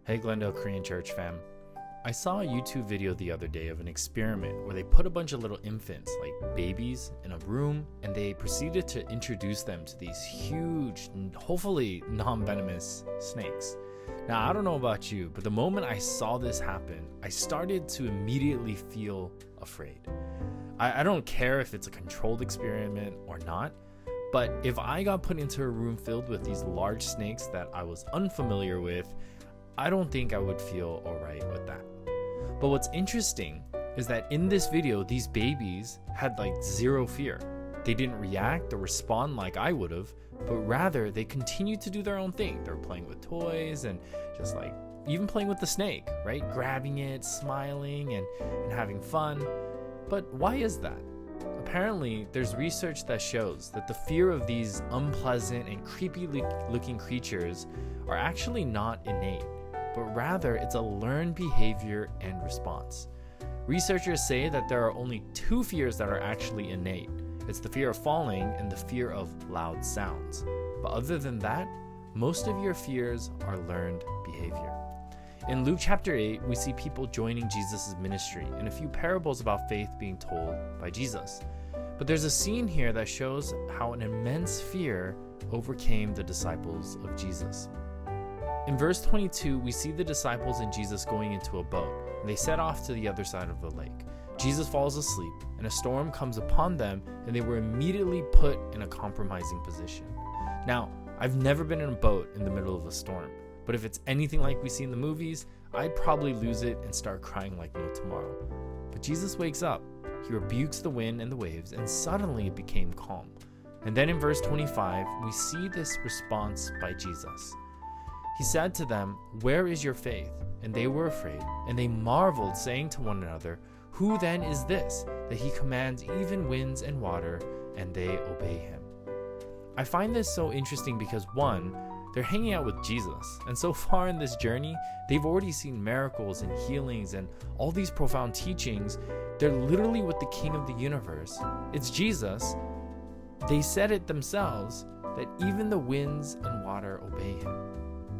Hey Glendale Korean Church fam. I saw a YouTube video the other day of an experiment where they put a bunch of little infants, like babies, in a room and they proceeded to introduce them to these huge, hopefully non-venomous snakes. Now, I don't know about you, but the moment I saw this happen, I started to immediately feel afraid. I don't care if it's a controlled experiment or not, but if I got put into a room filled with these large snakes that I was unfamiliar with, I don't think I would feel alright with that. But what's interesting is that in this video, these babies had like zero fear. They didn't react or respond like I would have, but rather they continued to do their own thing. They were playing with toys and just like even playing with the snake, right? Grabbing it, smiling and having fun. But why is that? Apparently, there's research that shows that the fear of these unpleasant and creepy looking creatures are actually not innate, but rather it's a learned behavior and response. Researchers say that there are only two fears that are actually innate. It's the fear of falling and the fear of loud sounds. But other than that, most of your fears are learned behavior. In Luke chapter 8, we see people joining Jesus' ministry and a few parables about faith being told by Jesus. But there's a scene here that shows how an immense fear overcame the disciples of Jesus. In verse 22, we see the disciples and Jesus going into a boat, and they set off to the other side of the lake. Jesus falls asleep, and a storm comes upon them, and they were immediately put in a compromising position. Now, I've never been in a boat in the middle of a storm, but if it's anything like we see in the movies, I'd probably lose it and start crying like no tomorrow. But Jesus wakes up, he rebukes the wind and the waves, and suddenly it became calm. And then in verse 25, we see this response by Jesus. He said to them, "Where is your faith?" And they were afraid, and they marveled, saying to one another, "Who then is this, that he commands even winds and water, and they obey him?" I find this so interesting because one, they're hanging out with Jesus, and so far in this journey, they've already seen miracles and healings and all these profound teachings. They're literally with the King of the universe. It's Jesus. They said it themselves that even the winds and water obey him.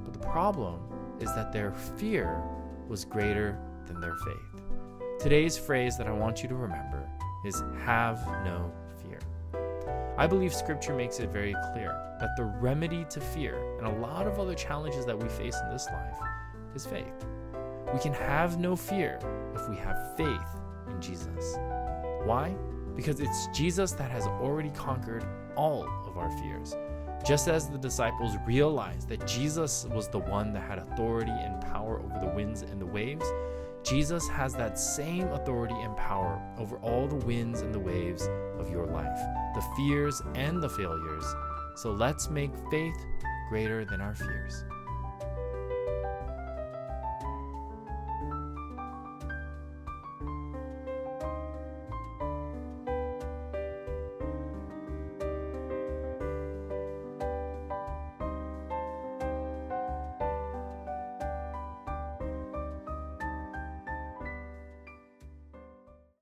But the problem is that their fear was greater than their faith. Today's phrase that I want you to remember is "have no fear." I believe scripture makes it very clear that the remedy to fear and a lot of other challenges that we face in this life is faith. We can have no fear if we have faith in Jesus. Why? Because it's Jesus that has already conquered all of our fears. Just as the disciples realized that Jesus was the one that had authority and power over the winds and the waves, Jesus has that same authority and power over all the winds and the waves of your life, the fears and the failures. So let's make faith greater than our fears.